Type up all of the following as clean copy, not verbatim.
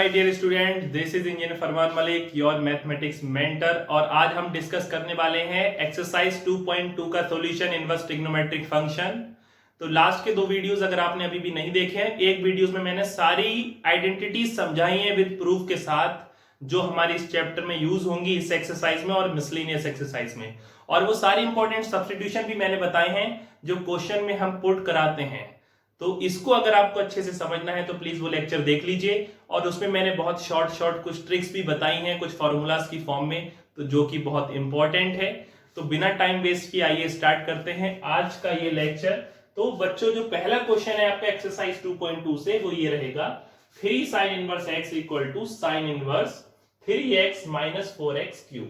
My dear student, this is engineer Farman Malik, your mathematics mentor. और आज हम डिस्कस करने वाले हैं एक्सरसाइज 2.2 का सॉल्यूशन इनवर्स ट्रिग्नोमेट्रिक फंक्शन। तो लास्ट के दो वीडियोस अगर आपने अभी भी नहीं देखे हैं, एक वीडियोस में मैंने सारी आइडेंटिटीज समझाई है विद प्रूफ के साथ, जो हमारी इस चैप्टर में यूज होंगी इस एक्सरसाइज में और मिसलेनियस एक्सरसाइज में। और वो सारी इंपॉर्टेंट सब्स्टिट्यूशन भी मैंने बताए हैं जो क्वेश्चन में हम पुट कराते हैं। तो इसको अगर आपको अच्छे से समझना है तो प्लीज वो लेक्चर देख लीजिए। और उसमें मैंने बहुत शॉर्ट कुछ ट्रिक्स भी बताई हैं कुछ फॉर्मूलाज की फॉर्म में, तो जो कि बहुत इंपॉर्टेंट है। तो बिना टाइम वेस्ट किए आइए स्टार्ट करते हैं आज का ये लेक्चर। तो बच्चों, जो पहला क्वेश्चन है आपका एक्सरसाइज 2.2 से, वो ये रहेगा 3 sin inverse x equal to sine inverse 3x minus 4x cube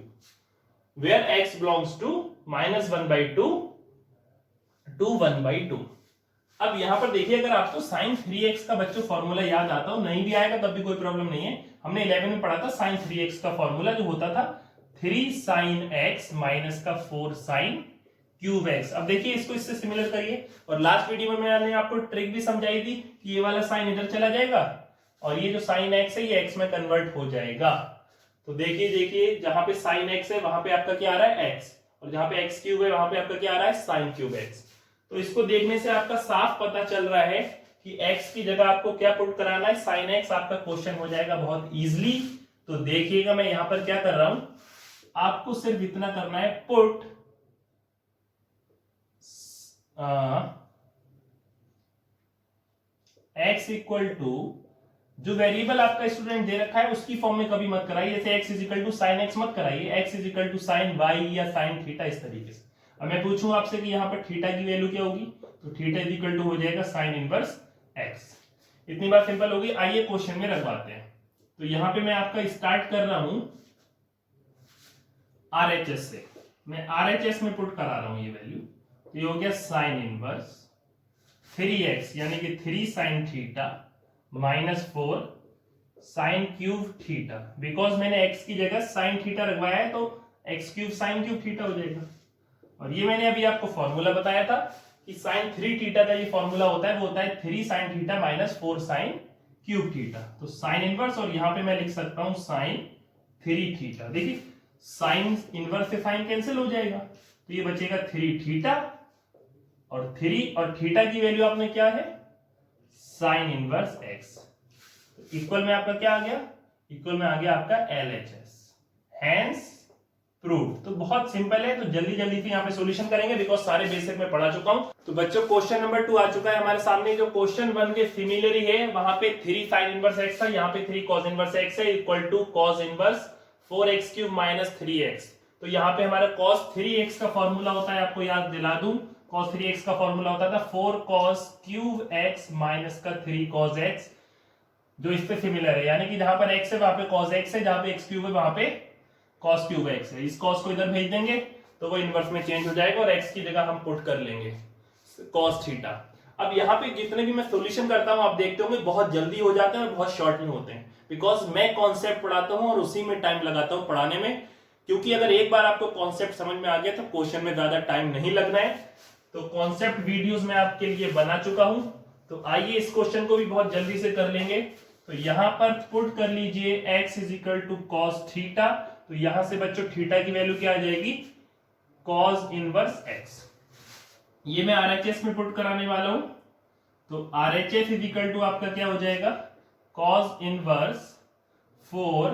where x belongs to -1/2 to 1/2। अब यहां पर देखिए, अगर आपको sin 3x का बच्चों फॉर्मूला याद आता हो, नहीं भी आएगा तब भी कोई प्रॉब्लम नहीं है। हमने 11 में पढ़ा था sin 3x का फॉर्मूला जो होता था 3 sin x माइनस का 4 sin क्यूब x। अब देखिए इसको इससे सिमिलर करिए। और लास्ट वीडियो में मैंने आपको ट्रिक भी समझाई थी कि ये वाला साइन इधर चला जाएगा और ये जो sin x है ये x में कन्वर्ट हो जाएगा। तो देखिए जहां पे sin x है वहां पे आपका क्या आ रहा है x, और जहां पे x क्यूब है वहां पे आपका क्या आ रहा है sin क्यूब x। तो इसको देखने से आपका साफ पता चल रहा है कि x की जगह आपको क्या पुट कराना है, sin x। आपका क्वेश्चन हो जाएगा बहुत इजीली। तो देखिएगा मैं यहां पर क्या कर रहा हूं, आपको सिर्फ इतना करना है, पुट x इक्वल टू, जो वेरिएबल आपका स्टूडेंट दे रखा है उसकी फॉर्म में कभी मत कराइए। जैसे x is equal to sine x मत कराइए, x is equal to sine y या साइन थीटा, इस तरीके से। अब मैं पूछूं आपसे कि यहां पर थीटा की वैल्यू क्या होगी, तो थीटा इज इक्वल टू हो जाएगा साइन इनवर्स x। इतनी बात सिंपल होगी। आइए क्वेश्चन में रखवाते हैं। तो यहां पे मैं आपका स्टार्ट कर रहा हूं RHS से। मैं RHS में पुट करा रहा हूं ये वैल्यू। तो ये हो गया साइन इनवर्स 3x यानी कि 3 sine theta minus 4 sine cube theta. Because मैंने x की जगह साइन थीटा रखवाया है तो x cube sine cube theta हो जाएगा। और ये मैंने अभी आपको फॉर्मूला बताया था कि साइन 3 थीटा का ये फॉर्मूला होता है, वो होता है 3 sine theta minus 4 sine cube theta. तो साइन इनवर्स, और यहां पे मैं लिख सकता हूं साइन 3 थीटा। देखिए साइन इनवर्स से साइन कैंसिल हो जाएगा, तो ये बचेगा 3 थीटा और 3, और थीटा की वैल्यू आपने क्या है, साइन इनवर्स x। इक्वल में आपका क्या आ गया, इक्वल में आ गया आपका LHS, हैंस प्रूव। तो बहुत सिंपल है। तो जल्दी से यहाँ पे सॉल्यूशन करेंगे बिकॉज सारे बेसिक में पढ़ा चुका हूं। तो बच्चों क्वेश्चन नंबर 2 आ चुका है हमारे सामने। जो क्वेश्चन 1 के सिमिलर ही है, वहां पे 3 साइन इनवर्स x था, यहाँ पे 3 cos इनवर्स x है, equal to cos inverse 4x cube minus 3x। तो यहाँ पे हमारा cos 3x का फॉर्मूला होता है, आपको याद दिला दूं, cos 3x का फॉर्मूला होता था 4 cos क्यूब x माइनस का 3 cos x, जो इस पे सिमिलर है। यानी कि जहां पर x है वहां पे cos x है, जहां पे x क्यूब है वहां पे cos क्यूब x है। इस cos को इधर भेज देंगे तो वो इनवर्स में चेंज हो जाएगा और x की जगह हम पुट कर लेंगे cos थीटा। अब यहाँ पे जितने भी मैं सॉल्यूशन करता हूँ आप देखते होंगे बहुत जल्दी हो जाते हैं और बहुत शॉर्ट में होते हैं, बिकॉज मैं कॉन्सेप्ट पढ़ाता हूँ और उसी में टाइम लगाता हूँ पढ़ाने में। क्योंकि अगर एक बार आपको कॉन्सेप्ट समझ में आ गया तो क्वेश्चन में ज्यादा टाइम नहीं लगना है। तो कॉन्सेप्ट वीडियोस में आपके लिए बना चुका हूं। तो आइए इस क्वेश्चन को भी बहुत जल्दी से कर लेंगे। तो यहां पर पुट कर लीजिए x is equal to cos theta. तो यहां से बच्चों थीटा की वैल्यू क्या आ जाएगी, cos इनवर्स x। ये मैं RHS में पुट कराने वाला हूं। तो RHS इज इक्वल टू आपका क्या हो जाएगा, cos इनवर्स 4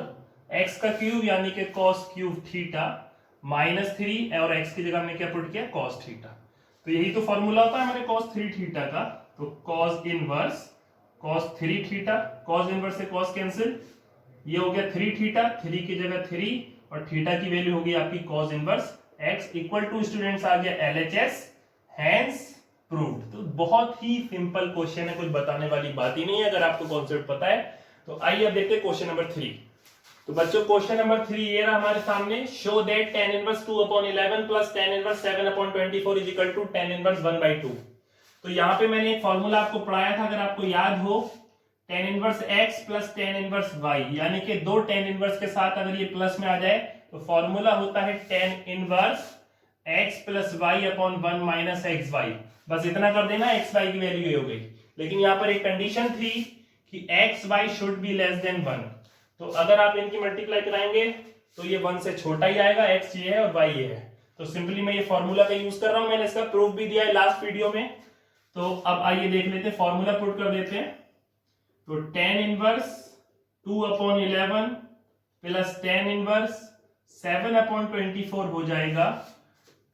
x का क्यूब यानी कि cos क्यूब थीटा माइनस 3, और x की जगह हमने क्या पुट किया, cos थीटा। तो यही तो फॉर्मूला होता है हमारे cos 3 थीटा का। तो cos inverse cos 3 theta, cos inverse से cos कैंसिल, ये हो गया 3 थीटा, 3 की जगह 3, और थीटा की वैल्यू होगी आपकी cos inverse x equal to students आ गया LHS, हैंस प्रूव्ड। तो बहुत ही सिंपल क्वेश्चन है, कुछ बताने वाली बात ही नहीं है अगर आपको कॉन्सेप्ट पता है। तो आइए अब देखते हैं क्वेश्चन नंबर 3। तो बच्चों क्वेश्चन नंबर 3 ये रहा हमारे सामने। Show that tan inverse 2/11 plus tan inverse 7/24 is equal to tan inverse 1/2। तो यहाँ पे मैंने एक फॉर्मूला आपको पढ़ाया था, अगर आपको याद हो, tan inverse x plus tan inverse y, यानी कि दो tan इनवर्स के साथ अगर ये प्लस में आ जाए तो फॉर्मूला होता है tan inverse x plus y upon 1 minus xy। बस इतना कर देना, xy की वैल्यू ये हो गई। लेकिन यहाँ पर एक कंडीशन थी कि x why should be less than 1। तो अगर आप इनकी मल्टीप्लाई कराएंगे तो ये 1 से छोटा ही आएगा, एक्स ये है और वाई ये है। तो सिंपली मैं ये फॉर्मूला का यूज कर रहा हूं, मैंने इसका प्रूफ भी दिया है लास्ट वीडियो में। तो अब आइए देख लेते हैं, फॉर्मूला पुट कर देते हैं। तो tan inverse 2/11 plus tan inverse 7/24 हो जाएगा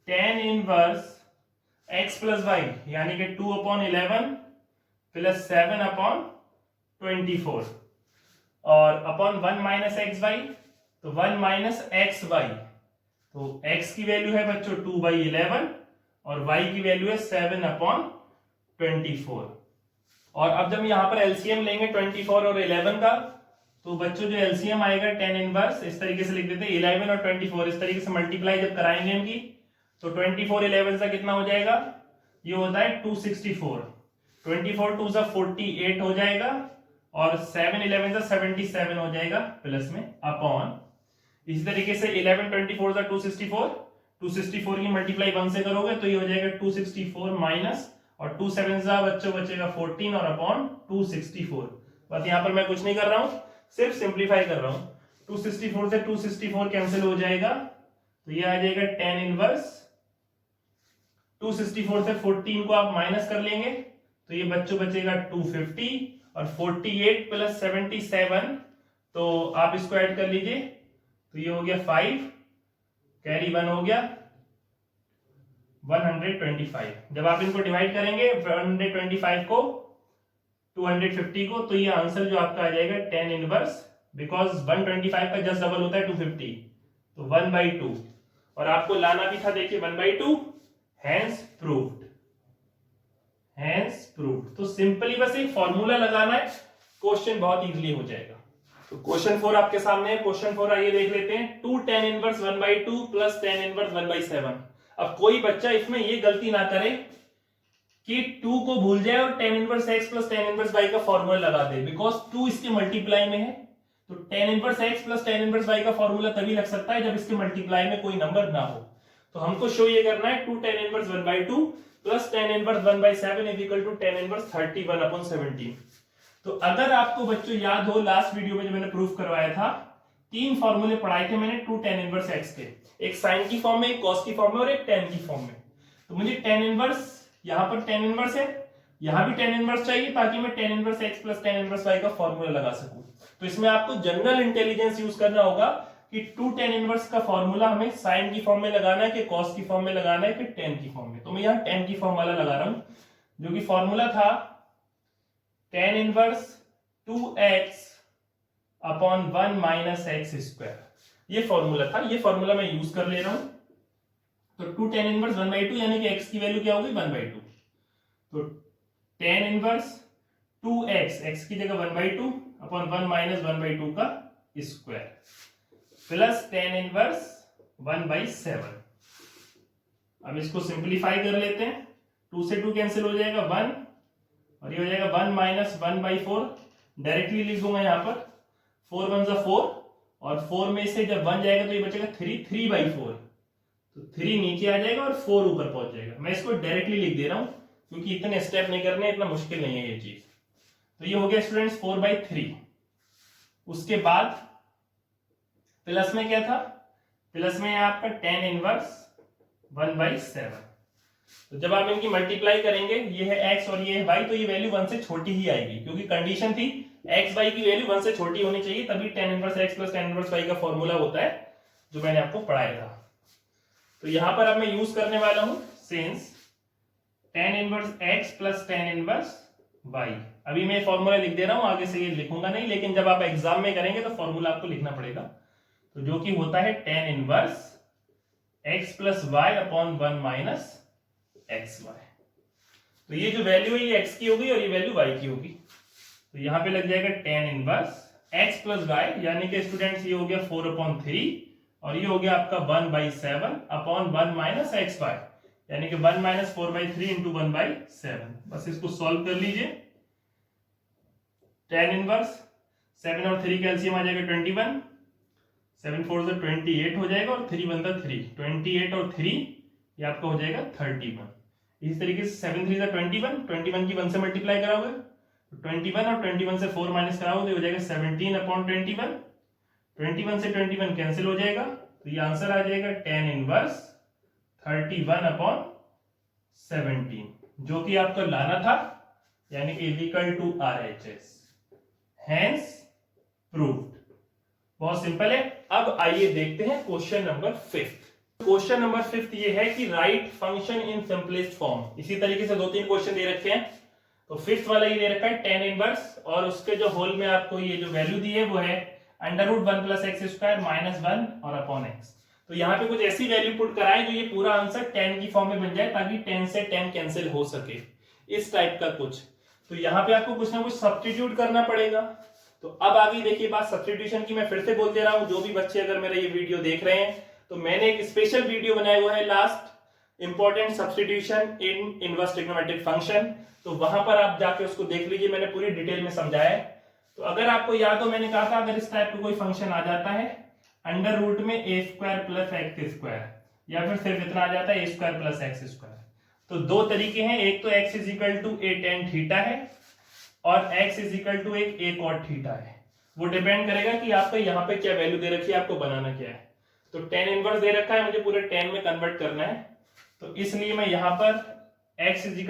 tan inverse x plus y, यानी कि 2/11 प्लस 7/24 और अपॉन 1 माइनस एक्स वाई, तो 1 माइनस एक्स वाई। तो x की वैल्यू है बच्चों 2/11 और y की वैल्यू है 7/24। और अब जब यहां पर एलसीएम लेंगे 24 और 11 का, तो बच्चों जो एलसीएम आएगा tan इनवर्स इस तरीके से लिख देते हैं, 11 और 24 इस तरीके से मल्टीप्लाई जब कराएंगे इनकी, तो 24 11 से कितना हो जाएगा, ये होता है 264। 24 2 से 48 हो जाएगा और 7 11 से 77 हो जाएगा प्लस में अपॉन। इसी तरीके से 11 24 से 264 की मल्टीप्लाई 1 से करोगे तो ये हो जाएगा 264 माइनस और 2 7 से बच्चों बचेगा 14 और अपॉन 264। बस यहाँ पर मैं कुछ नहीं कर रहा हूं, सिर्फ सिंप्लीफाई कर रहा हूं। 264 से 264 कैंसिल हो जाएगा, तो ये आ जाएगा tan इनवर्स 264 से 14 को आप माइनस कर लेंगे तो ये बच्चों बचेगा 250 और 48 प्लस 77, तो आप इसको ऐड कर लीजिए तो ये हो गया 5, कैरी 1 हो गया 125। जब आप इनको डिवाइड करेंगे 125 को 250 को, तो ये आंसर जो आपका आ जाएगा tan इनवर्स, बिकॉज 125 का जस्ट डबल होता है 250, तो 1/2 और आपको लाना भी था देखिए 1/2, हैंस प्रूव्ड। तो सिंपली बस एक फॉर्मूला लगाना है, क्वेश्चन बहुत इजीली हो जाएगा। तो क्वेश्चन 4 आपके सामने है। क्वेश्चन 4 आइए देख लेते हैं। 2 tan inverse 1/2 plus tan inverse 1/7। अब कोई बच्चा इसमें ये गलती ना करे कि 2 को भूल जाए और tan inverse x plus tan inverse y का फॉर्मूला लगा दे, बिकॉज 2 इसके मल्टीप्लाई में है। तो tan inverse x plus tan inverse y का फॉर्मूला तभी लग सकता है जब इसके मल्टीप्लाई में कोई नंबर ना हो। तो हमको शो ये करना है 2 tan inverse 1/2 plus tan inverse 1/7 is equal to tan inverse 31/17। तो अगर आपको बच्चों याद हो लास्ट वीडियो में जो मैंने प्रूफ करवाया था, 3 फॉर्मूले पढ़ाए थे मैंने 2 tan इनवर्स x के, एक साइन की फॉर्म में, एक कॉस की फॉर्म में और एक tan की फॉर्म में। तो मुझे tan इनवर्स, यहां पर tan इनवर्स है, यहां भी tan इनवर्स चाहिए ताकि मैं tan inverse x plus tan inverse y का फॉर्मूला लगा सकूं। तो इसमें आपको जनरल इंटेलिजेंस यूज करना होगा कि 2 tan इनवर्स का फॉर्मूला हमें साइन की फॉर्म में लगाना है कि कॉस की फॉर्म में लगाना है कि tan की फॉर्म में। तो मैं यहां tan की फॉर्म वाला लगा रहा हूं, जो कि फॉर्मूला था tan inverse 2x upon 1 minus x square. ये फॉर्मूला था, ये फॉर्मूला मैं यूज कर ले रहा हूं। तो 2 tan इनवर्स 1/2 यानी कि x की वैल्यू क्या होगी 1/2। तो tan इनवर्स 2x, x की जगह 1/2 अपॉन 1 माइनस 1/2 का स्क्वायर प्लस tan इनवर्स 1/7। अब इसको सिंप्लीफाई कर लेते हैं, 2 से 2 कैंसिल हो जाएगा 1 और ये हो जाएगा 1 माइनस 1/4। डायरेक्टली लिख दूंगा यहाँ पर 4 1 जा 4 और 4 में से जब 1 जाएगा तो ये बचेगा 3/4। तो 3 नीचे आ जाएगा और 4 ऊपर पहुंच जाएगा। मैं इसको डायरेक्टली लिख दे रहा हूं क्योंकि इतने स्टेप नहीं करने, इतना मुश्किल नहीं है ये चीज। तो ये हो गया स्टूडेंट्स 4/3। उसके बाद प्लस में क्या था, प्लस में आपका tan इनवर्स 1/7। तो जब आप इनकी मल्टीप्लाई करेंगे, ये है x और ये है y, तो ये वैल्यू 1 से छोटी ही आएगी क्योंकि कंडीशन थी x y की वैल्यू 1 से छोटी होनी चाहिए, तभी tan inverse x plus tan inverse y का फॉर्मूला होता है जो मैंने आपको पढ़ाया था। तो यहां पर अब मैं यूज करने वाला हूं since tan inverse x plus tan inverse y। अभी मैं फॉर्मूला लिख दे रहा हूं, आगे से ये लिखूंगा नहीं, लेकिन जब आप एग्जाम में करेंगे तो फॉर्मूला आपको लिखना पड़ेगा। तो जो कि होता है tan inverse x plus y upon 1 minus x y. तो ये जो वैल्यू है ये x की होगी और ये वैल्यू y की होगी। तो यहां पे लग जाएगा tan inverse x plus y, यानी कि स्टूडेंट्स ये हो गया 4/3 और ये हो गया आपका 1/7 अपॉन 1 माइनस एक्स वाई, यानी कि 1 माइनस 4/3 इंटू 1/7। बस इसको सॉल्व कर लीजिए। tan इनवर्स 7 और 3 का एलसीएम आ जाएगा 21, 7 4 से 28 हो जाएगा और 3 1 3, 28 और 3 ये आपका हो जाएगा 31। इस तरीके से 7 3 21 की 1 से मल्टीप्लाई कराओगे 21 और 21 से 4 माइनस कराओ तो हो जाएगा 17/21। 21 से 21 कैंसिल हो जाएगा, तो ये आंसर आ जाएगा tan इनवर्स 31/17, जो कि आपको लाना था, यानी कि equal to RHS, hence proved. बहुत सिंपल है। अब आइए देखते हैं क्वेश्चन नंबर 5। क्वेश्चन नंबर 5 ये है कि right function in simplest form. इसी तरीके से 2-3 क्वेश्चन दे रखे हैं। तो 5th वाला ये दे रखा है tan इनवर्स, और उसके जो होल में आपको ये जो वैल्यू दी है वो है √1 + x² - 1 और अपॉन x। तो यहाँ पे कुछ ऐसी वैल्यू पुट कराएं जो ये पूरा आंसर tan की फॉर्म में बन जाए, ताकि tan से tan कैंसिल हो सके, इस टाइप का कुछ। तो यहाँ पे आपको कुछ ना कुछ सब्स्टिट्यूट करना पड़ेगा। तो अब आगे देखिए बात सब्स्टिट्यूशन की, मैं फिर से बोल दे रहा हूं, जो भी बच्चे अगर मेरा ये वीडियो देख रहे हैं, तो मैंने एक स्पेशल वीडियो बनाया हुआ है लास्ट इंपॉर्टेंट सब्स्टिट्यूशन इन इनवर्स ट्रिग्नोमेट्रिक फंक्शन, तो वहां पर आप जाके उसको देख लीजिए, मैंने पूरी डिटेल में समझाया है। तो अगर आपको याद हो, मैंने कहा था अगर इस टाइप का कोई फंक्शन आ जाता है √a² + x², या फिर सिर्फ इतना आ जाता है a² + x², तो दो तरीके हैं। एक तो x = a tan थीटा है, और x = एक cot थीटा है। वो डिपेंड करेगा कि आपको यहाँ पे क्या वैल्यू दे रखी है, आपको बनाना क्या है। तो tan इनवर्स दे रखा है, मुझे पूरे tan में कन्वर्ट करना है, तो इसलिए मैं यहाँ पर x = a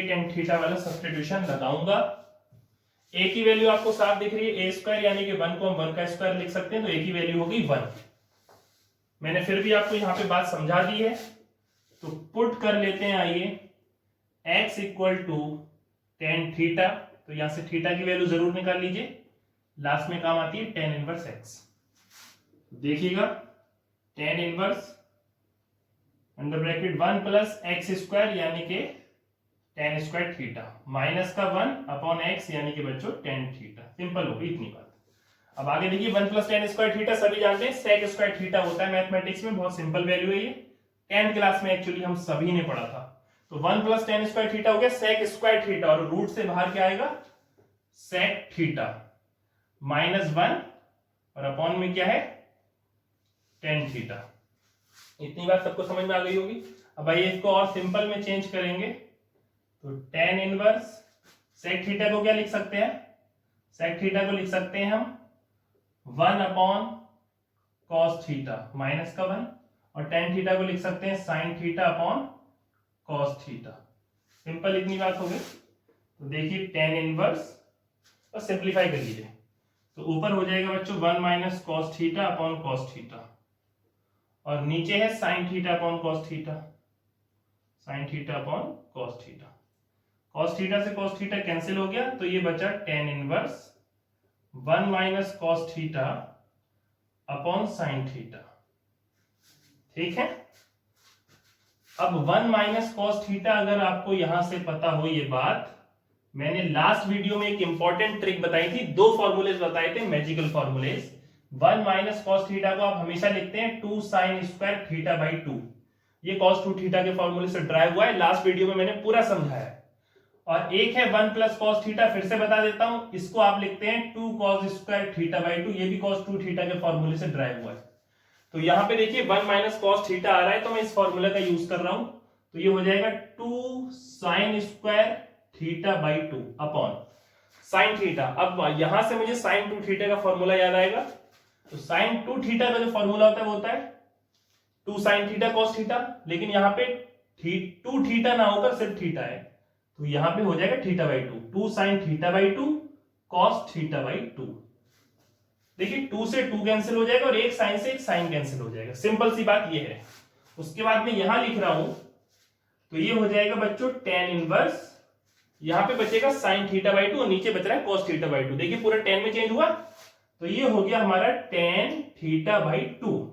tan थीटा वाला सब्स्टिट्यूशन लगाऊंगा। a की वैल्यू आपको साफ दिख रही है, a² यानी कि 1 को हम 1 का स्क्वायर लिख सकते हैं, तो a की वैल्यू होगी 1। मैंने फिर भी आपको यहाँ पे बात समझा दी है, तो पुट कर लेते हैं। आइए, x = tan थीटा, तो यहां से थीटा की वैल्यू जरूर निकाल लीजिए, लास्ट में काम आती है tan इनवर्स x। देखिएगा, tan inverse under bracket 1 + x² यानी कि tan² थीटा माइनस का 1 अपॉन x यानी कि बच्चों tan थीटा। सिंपल होगी इतनी बात। अब आगे देखिए, 1 + tan² थीटा सभी जानते हैं sec² थीटा होता है मैथमेटिक्स में, बहुत सिंपल वैल्यू है ये, 10th क्लास में एक्चुअली हम सभी ने पढ़ा था। तो 1 + tan² थीटा हो गया sec² थीटा, और रूट से बाहर क्या आएगा, sec थीटा -1, और अपॉन में क्या है, tan थीटा। इतनी बात सबको समझ में आ गई होगी। अब आइए इसको और सिंपल में चेंज करेंगे, तो tan इनवर्स sec थीटा को क्या लिख सकते हैं, sec थीटा को लिख सकते हैं हम 1/cos थीटा माइनस का 1, और tan थीटा को लिख सकते हैं sin theta upon cos theta. Simple इतनी बात हो गई। तो देखिए tan इनवर्स, और सिंप्लीफाई कर लीजिए, तो ऊपर हो जाएगा बच्चों 1 - cos theta upon cos theta, और नीचे है sin theta upon cos theta, sin theta upon cos theta. cos theta से cos थीटा कैंसिल हो गया, तो ये बचा tan inverse 1 - cos theta upon sin theta. ठीक है। अब 1 - cos थीटा अगर आपको यहां से पता हो ये बात, मैंने लास्ट वीडियो में एक इंपॉर्टेंट ट्रिक बताई थी, 2 फॉर्मूलेज बताए थे, मैजिकल फॉर्मूलेज। 1 - cos थीटा को आप हमेशा लिखते हैं 2 sin² θ/2, ये cos 2 थीटा के फॉर्मूले से ड्राइव हुआ है, लास्ट वीडियो में मैंने पूरा समझाया है। और एक है 1 + cos थीटा, फिर से बता देता हूं, इसको आप लिखते हैं 2 cos² θ/2, ये भी cos 2 थीटा के फॉर्मूले से ड्राइव हुआ है। तो यहां पे देखिए 1 - cos थीटा आ रहा है, तो मैं इस फॉर्मूला का यूज कर रहा हूं, तो ये हो जाएगा 2 sin² θ/2 अपॉन sin थीटा। अब यहां से मुझे sin 2 थीटा का फॉर्मूला याद आएगा, तो sin 2 थीटा का जो फॉर्मूला होता है वो होता है 2 sin थीटा cos थीटा, लेकिन यहाँ पे 2 थीटा ना होकर सिर्फ थीटा है, तो यहां पे हो जाएगा θ/2, 2 sin θ/2 cos θ/2। देखिए 2 से 2 कैंसिल हो जाएगा, और एक साइन से एक साइन कैंसिल हो जाएगा, सिंपल सी बात ये है। उसके बाद में यहां लिख रहा हूं, तो ये हो जाएगा बच्चों tan इनवर्स, यहां पे बचेगा sin θ/2, और नीचे बच रहा है cos θ/2। देखिए पूरा tan में चेंज हुआ, तो ये हो गया हमारा tan θ/2।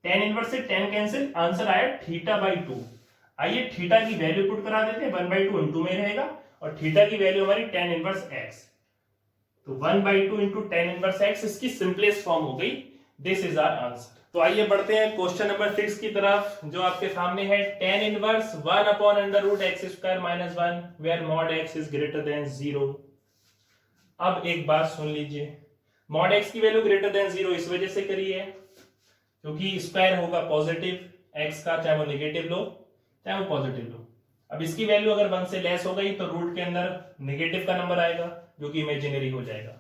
tan इनवर्स से tan कैंसिल, आंसर आया θ/2। आइए थीटा की वैल्यू पुट करा देते हैं, 1/2 इंटू में रहेगा, और थीटा की वैल्यू हमारी tan इनवर्स x, तो 1/2 इंटू tan इनवर्स x, इसकी सिंपलेस्ट फॉर्म हो गई। This is our answer. तो आइए बढ़ते हैं क्वेश्चन नंबर 6 की तरफ, जो आपके सामने है tan inverse 1/√x² - 1 where mod x is greater than 0। अब एक बात सुन लीजिए, mod x की वैल्यू ग्रेटर देन 0 इस वजह से करी है क्योंकि स्क्वायर होगा पॉजिटिव x का, चाहे वो नेगेटिव लो चाहे वो पॉजिटिव लो। अब इसकी वैल्यू अगर 1 से लेस हो गई तो रूट के अंदर नेगेटिव का नंबर आएगा जो कि इमेजिनरी हो जाएगा।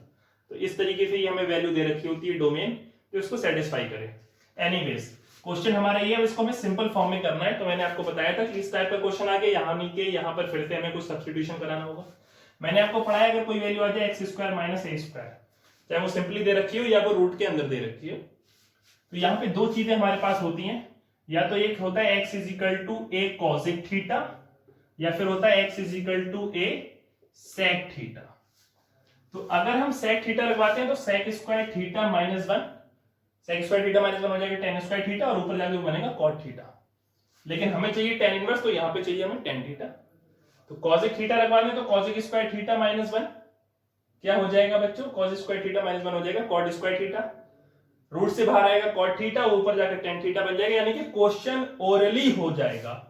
तो इस तरीके से ये हमें वैल्यू दे रखी होती है डोमेन तो इसको सेटिस्फाई करे। एनीवेज क्वेश्चन हमारा ये है, इसको हमें सिंपल फॉर्म में करना है। तो मैंने आपको बताया था कि इस टाइप का क्वेश्चन आ गया, यहाँ नीचे यहाँ पर फिर से हमें कुछ सब्स्टिट्यूशन कराना होगा। मैंने आपको पढ़ाया अगर कोई वैल्यू आ जाए एक्स स्क्वायर माइनस ए स्क्वायर, चाहे वो सिंपली दे रखी हो या वो रूट के अंदर दे रखी हो, तो यहाँ पे दो चीजें हमारे पास होती हैं, या तो एक होता है x is equal to a cosec theta या फिर होता है x is equal to a sec theta. तो अगर हम सेक थीटा लगवाते हैं तो sec square theta minus 1, sec square theta minus 1 हो जाएगा टेन स्क्वायर थीटा और ऊपर जाके बनेगा कॉट थीटा। लेकिन हमें चाहिए टेन इनवर्स, तो यहाँ पे चाहिए हमें टेन थीटा। तो कॉसिक थीटा लगवाने तो कॉसिक स्क्वायर थीटा माइनस 1 क्या हो जाएगा बच्चों, कॉस स्क्वायर थीटा माइनस 1 हो जाएगा कॉट स्क्वायर थीटा, रूट से बाहर आएगा कॉट थीटा, ऊपर जाकर टेन थीटा बन जाएगा, यानी कि क्वेश्चन ओरली हो जाएगा।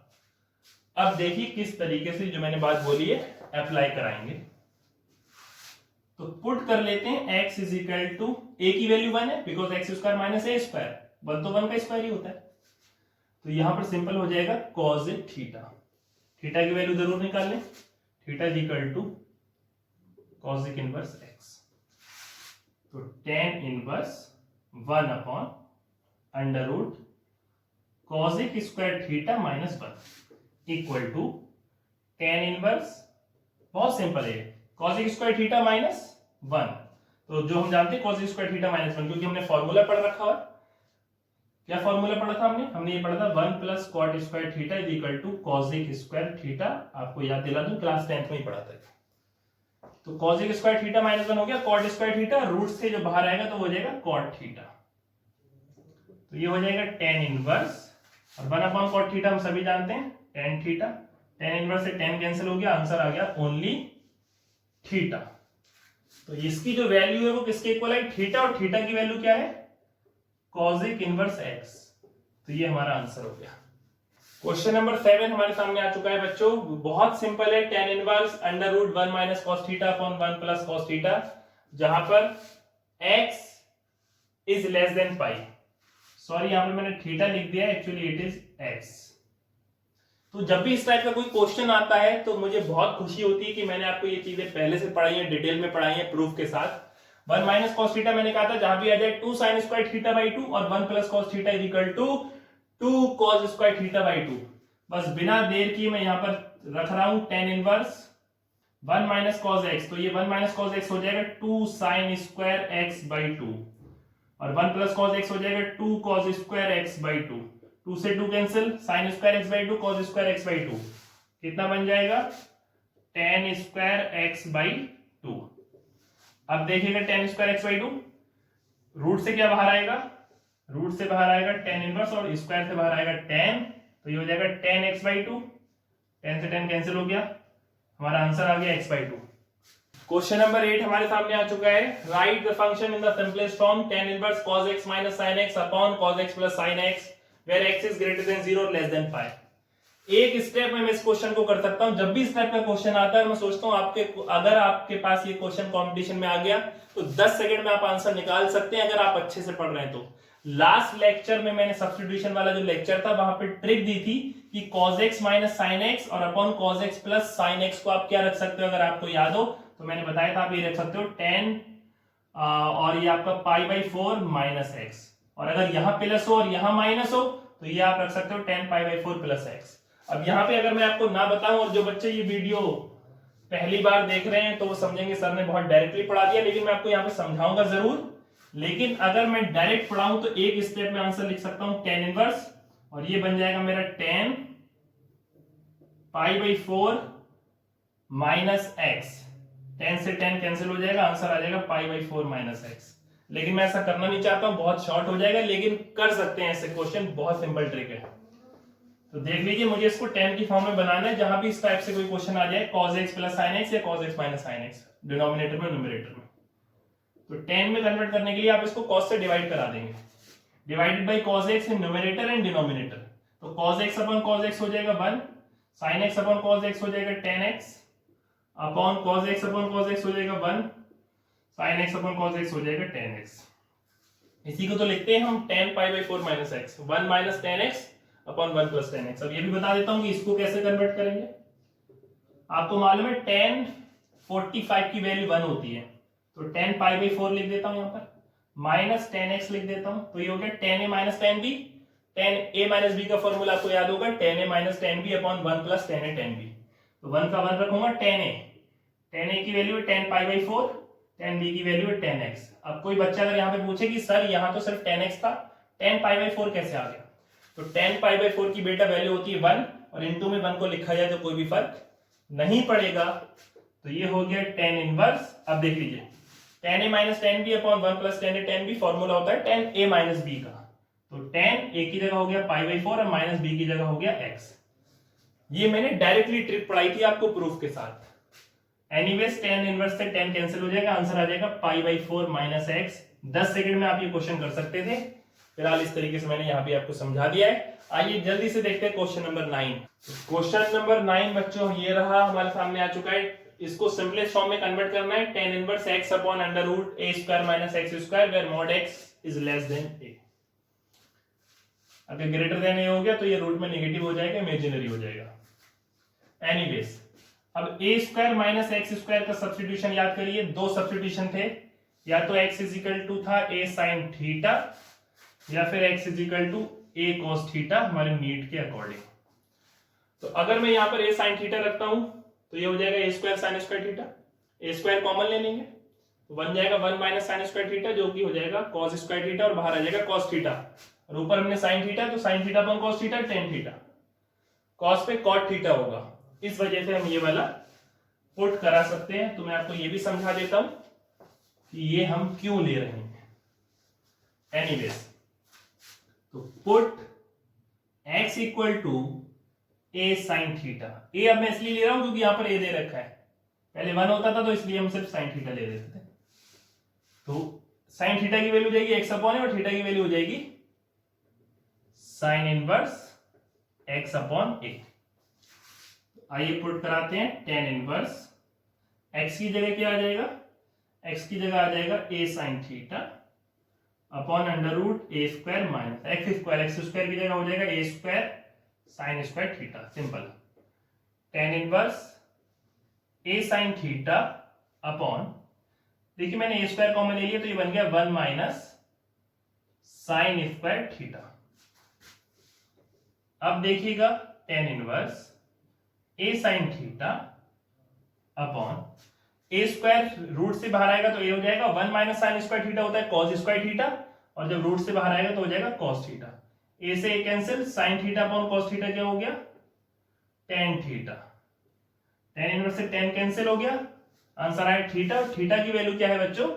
अब देखिए किस तरीके से जो मैंने बात बोली है अप्लाई कराएंगे। तो पुट कर लेते हैं x इज इक्वल टू ए की वैल्यू 1 है because x square minus A square, 1 तो 1 का स्क्वायर ही होता है। तो यहां पर सिंपल हो जाएगा cos थीटा, थीटा की वैल्यू जरूर निकाल लें, theta is equal to cos inverse x। तो tan inverse 1 upon under root cos square theta minus 1 equal to tan inverse, बहुत सिंपल है, cos स्क्वायर थीटा माइनस 1। तो जो हम जानते हैं cos स्क्वायर थीटा माइनस 1, क्योंकि हमने फॉर्मूला पढ़ रखा है। क्या फॉर्मूला पढ़ा था हमने ये पढ़ा था 1 plus cot square theta is equal to cos square theta. आपको याद दिला दूं क्लास 10th में ही पढ़ा था। तो cos स्क्वायर थीटा माइनस 1 हो गया, कॉट स्क्वायर थीटा रूट से जो बाहर आएगा तो हो जाएगा कॉट थीटा, तो ये हो जाएगा tan इनवर्स, और 1 अपॉन कॉट थीटा हम सभी जानते हैं tan थीटा, tan इनवर्स से tan कैंसिल हो गया, आंसर आ गया ओनली थीटा। तो इसकी जो वैल्यू है वो किसके इक्वल है, थीटा, और थीटा की वैल्यू क्या है कॉसिक इनवर्स x। तो ये हमारा आंसर हो गया। क्वेश्चन नंबर 7 हमारे सामने आ चुका है बच्चों, बहुत सिंपल है, tan inverse under root 1 minus cos theta upon 1 plus cos theta, जहां पर x is less than pi, sorry यहां पर मैंने थीटा लिख दिया, एक्चुअली इट इज x। तो जब भी इस टाइप का कोई क्वेश्चन आता है तो मुझे बहुत खुशी होती है कि मैंने आपको ये चीजें पहले से पढ़ाई है, डिटेल में पढ़ाई है प्रूफ के साथ। 1 माइनस कॉस थीटा मैंने कहा था, जहां भी आ जाए 2 साइन स्क्वायर थीटा बाई 2 और 1 plus cos theta is equal to 2 cos square theta by 2। बस बिना देर किए मैं यहां पर रख रहा हूं tan inverse 1 minus cos x, तो ये 1 माइनस कॉस एक्स हो जाएगा 2 साइन स्क्वायर एक्स बाई 2, और 1 प्लस कॉस एक्स हो जाएगा 2 कॉस स्क्वायर एक्स बाई 2, 2 से 2 cancel, sine square x by 2 cos square x by 2, कितना बन जाएगा tan स्क्वायर एक्स बाई 2। अब देखिएगा tan square x by 2, root से क्या बाहर आएगा, रूट से बाहर आएगा tan इनवर्स और स्क्वायर से बाहर आएगा tan, तो ये हो जाएगा tan x बाई 2, tan से tan कैंसिल हो गया, हमारा आंसर आ गया x बाई 2। क्वेश्चन नंबर 8 हमारे सामने आ चुका है, right the function in the simplest form tan inverse cos x minus sin x upon cos x plus sin x where x is greater than 0 और less than 5। एक step में मैं इस question को कर सकता हूं। जब भी इस टाइप का क्वेश्चन आता है मैं सोचता हूं अगर आपके पास ये क्वेश्चन कंपटीशन में आ गया तो 10 सेकंड में आप आंसर निकाल सकते हैं अगर आप अच्छे से पढ़ रहे हैं तो। लास्ट लेक्चर में मैंने सब्स्टिट्यूशन वाला जो लेक्चर था वहां पे ट्रिक दी थी कि cos x minus sin x और upon cos x plus sin x को आप क्या रख सकते हो, अगर आपको याद हो तो मैंने बताया था आप ये रख सकते हो tan और ये आपका पाई बाई 4 माइनस x, और अगर यहां प्लस हो और यहां माइनस हो तो ये आप रख सकते हो tan pi by 4 plus x। अब यहाँ पे अगर मैं आपको ना बताऊं और जो बच्चे ये वीडियो पहली बार देख रहे हैं तो वो समझेंगे सर ने बहुत डायरेक्टली पढ़ा दिया, लेकिन मैं आपको यहाँ पे समझाऊंगा जरूर। लेकिन अगर मैं डायरेक्ट पढ़ाऊं तो एक स्टेप में आंसर लिख सकता हूं tan इनवर्स, और ये बन जाएगा मेरा tan pi by 4 minus x, tan से tan कैंसिल हो जाएगा, आंसर आ जाएगा पाई बाई 4 माइनस x। लेकिन मैं ऐसा करना नहीं चाहता हूं, बहुत शॉर्ट हो जाएगा, लेकिन कर सकते हैं ऐसे क्वेश्चन, बहुत सिंपल ट्रिक है। तो देख लीजिए मुझे इसको tan की फॉर्म में बनाना है, जहां भी इस टाइप से कोई क्वेश्चन आ जाए cos x plus sin x या cos x minus sin x, denominator में न्यूमरेटर में। तो tan में कन्वर्ट करने के लिए आप इसको cos से डिवाइड करा देंगे, divided by cos x in numerator and denominator. तो cos x upon cos x हो जाएगा 1, sin x upon cos x हो जाएगा tan x upon cos x upon cos x हो जाएगा 1, sin x upon cos x हो जाएगा tan x। इसी को तो लिखते हैं हम tan pi by 4 minus x, 1 minus tan x upon 1 plus tan x। अब ये भी बता देता हूं कि इसको कैसे कन्वर्ट करेंगे। आपको मालूम है tan 45 की वैल्यू 1 होती है, तो tan पाई बाई 4 लिख देता हूं यहां पर, माइनस tan x लिख देता हूं, तो ये हो गया tan a minus tan b। tan a minus b का फॉर्मूला आपको याद होगा, tan a minus tan b upon 1 plus tan a tan b। तो 1 का 1 रखूंगा, tan a की वैल्यू है tan pi by 4, tan b की वैल्यू है tan x। अब कोई बच्चा अगर यहाँ पे पूछे कि सर यहाँ तो सिर्फ tan x था, tan पाई बाई 4 कैसे आ गया, तो tan पाई बाई 4 की बेटा वैल्यू होती है 1, और इनटू में 1 को लिखा जाए तो कोई भी फर्क नहीं पड़ेगा। तो ये हो गया tan इनवर्स। अब देख लीजिए, tan a minus tan b upon 1 plus tan a tan b formula होता है tan a माइनस b का, तो tan a की जगह हो गया पाई बाई 4 और माइनस b की जगह हो गया x। ये मैंने डायरेक्टली ट्रिक पढ़ाई थी आपको प्रूफ के साथ। एनीवेज tan इनवर्स से tan कैंसिल हो जाएगा, आंसर आ जाएगा pi by 4 minus x। 10 second में आप ये क्वेश्चन कर सकते थे, फिलहाल इस तरीके से मैंने यहाँ पे आपको समझा दिया है। आइए जल्दी से देखते हैं क्वेश्चन नंबर 9। क्वेश्चन नंबर 9 बच्चों ये रहा, हमारे सामने आ चुका है। इसको सिंपलेस्ट फॉर्म में कन्वर्ट करना है, tan inverse x upon under root a square minus x square where mod x is less than a। अगर ग्रेटर देन a हो गया तो ये रूट में नेगेटिव हो जाएगा, इमेजिनरी हो जाएगा। एनीवेज, अब a square minus x square का सब्स्टिट्यूशन याद करिए, दो सब्स्टिट्यूशन थे, या तो x इज इक्वल टू था a साइन थीटा, या फिर x is equal to a cos theta हमारे नीड के अकॉर्डिंग। तो अगर मैं यहाँ पर a साइन थीटा रखता हूं तो ये हो जाएगा a square sine square theta, a square common ले लेंगे तो बन जाएगा 1 माइनस साइन स्क्वायर थीटा जो कि हो जाएगा cos स्क्वायर थीटा, और बाहर आ जाएगा cos थीटा, और ऊपर हमने साइन थीटा तो sign theta upon cos theta tan theta, cos पे cot थीटा होगा। इस वजह से हम ये वाला पुट करा सकते हैं। तो मैं आपको ये भी समझा देता हूं कि ये हम क्यों ले रहे हैं। एनीवेज, तो put x equal to a sine theta. a अब मैं इसलिए ले रहा हूं क्योंकि यहां पर a दे रखा है, पहले 1 होता था तो इसलिए हम सिर्फ साइन थीटा ले लेते थे। तो साइन थीटा की वैल्यू हो जाएगी x अपॉन a और थीटा की वैल्यू हो जाएगी sine inverse x upon a। आइए पुट कराते हैं, tan इनवर्स x की जगह क्या आ जाएगा, x की जगह आ जाएगा a sine theta upon under root a square minus x square की जगह हो जाएगा a square sine square theta. Simple, tan inverse a sine theta upon, देखिए मैंने a स्क्वायर कॉमन ले लिया तो ये बन गया 1 माइनस साइन स्क्वायर थीटा। अब देखिएगा tan inverse a sine theta upon a square root से बाहर आएगा तो a हो जाएगा 1 माइनस साइन स्क्वायर थीटा होता है cos स्क्वायर थीटा, और जब रूट से बाहर आएगा तो हो जाएगा cos थीटा। a से a cancel, sign theta upon cos theta क्या हो गया tan थीटा, tan इनवर्स से tan कैंसिल हो गया, आंसर आया थीटा। थीटा की वैल्यू क्या है बच्चों,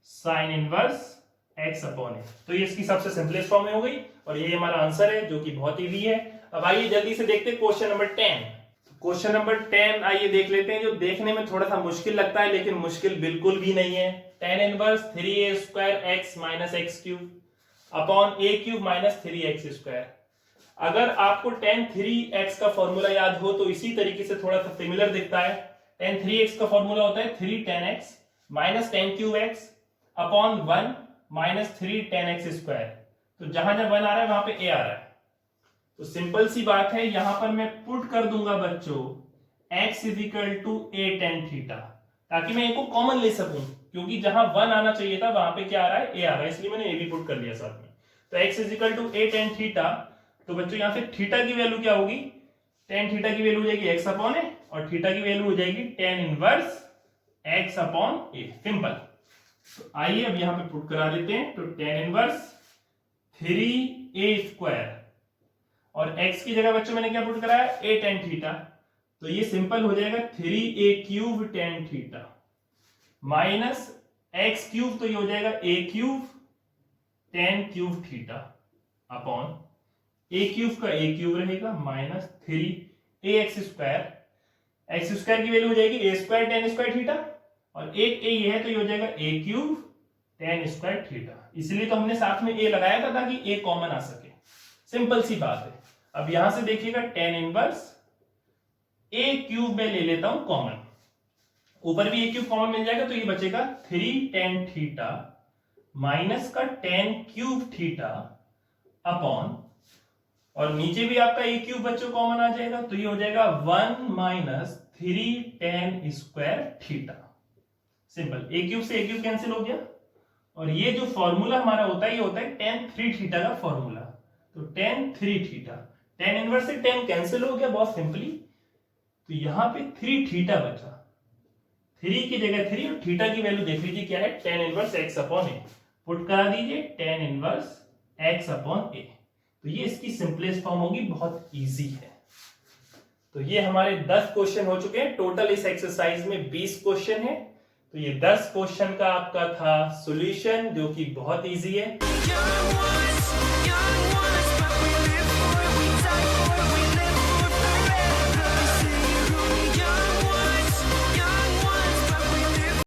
sine inverse x upon a। तो ये इसकी सबसे सिंपलेस्ट फॉर्म में हो गई और ये हमारा आंसर है जो कि बहुत इजी है। अब आइए जल्दी से देखते हैं क्वेश्चन नंबर 10। क्वेश्चन नंबर 10 आइए देख लेते हैं, जो देखने में थोड़ा सा मुश्किल लगता है लेकिन मुश्किल बिल्कुल भी नहीं है। tan inverse 3a square x minus x cube upon a cube minus 3x square. अगर आपको tan 3x का फॉर्मूला याद हो तो इसी तरीके से थोड़ा सा सिमिलर दिखता है। tan 3x का फॉर्मूला होता है 3 tan x minus tan cube x upon 1 माइनस 3 tan x स्क्वायर। तो जहां जहां 1 आ रहा है वहां पे a आ रहा है, तो सिंपल सी बात है, यहां पर मैं पुट कर दूंगा बच्चों x is equal to a tan theta, ताकि मैं a को कॉमन ले सकूं, क्योंकि जहां 1 आना चाहिए था वहां पे क्या आ रहा है, a आ रहा है, इसलिए मैंने a भी पुट कर लिया साथ में। तो x is equal to a tan theta, तो बच्चों यहां से थीटा की वैल्यू क्या होगी, tan थीटा की वैल्यू हो जाएगी x अपॉन a, और थीटा की वैल्यू हो जाएगी tan inverse x upon a। Simple. तो आइए अब यहां पे पुट करा देते हैं, तो tan इनवर्स 3a स्क्वायर, और x की जगह बच्चों मैंने क्या पुट कराया, a tan थीटा, तो ये सिंपल हो जाएगा 3a cube tan theta minus x cube, तो ये हो जाएगा a cube tan cube theta upon a cube का a क्यूब रहेगा minus 3ax square, x square की वैल्यू हो जाएगी a square tan square theta, और एक a ये है तो ये हो जाएगा a cube tan square theta. इसलिए तो हमने साथ में a लगाया था ताकि a कॉमन आ सके। सिंपल सी बात है। अब यहां से देखिएगा tan इनवर्स a क्यूब में ले लेता हूं कॉमन, ऊपर भी a क्यूब कॉमन मिल जाएगा तो ये बचेगा 3 tan थीटा माइनस का tan क्यूब थीटा अपॉन, और नीचे भी आपका a क्यूब बच्चों कॉमन आ जाएगा तो ये हो जाएगा 1 माइनस 3 tan square theta. Simple, a cube से ए क्यूब कैंसिल हो गया, और ये जो फॉर्मूला हमारा होता है ये होता है tan 3 थीटा का फॉर्मूला। तो tan 3 थीटा, tan इनवर्स से tan कैंसिल हो गया बहुत सिंपली, तो यहां पे 3 थीटा बचा, 3 की जगह 3 और थीटा की वैल्यू देख लीजिए क्या है, tan इनवर्स x अपॉन ए, पुट करा दीजिए tan इनवर्स x अपॉन ए। तो ये इसकी सिंपलेस्ट फॉर्म होगी, बहुत इजी है। तो ये हमारे 10 क्वेश्चन हो चुके हैं, टोटल इस एक्सरसाइज में 20 क्वेश्चन है। तो ये 10 क्वेश्चन का आपका था सॉल्यूशन, जो कि बहुत इजी है। Young ones, but we live for it, we die for it, we live for it.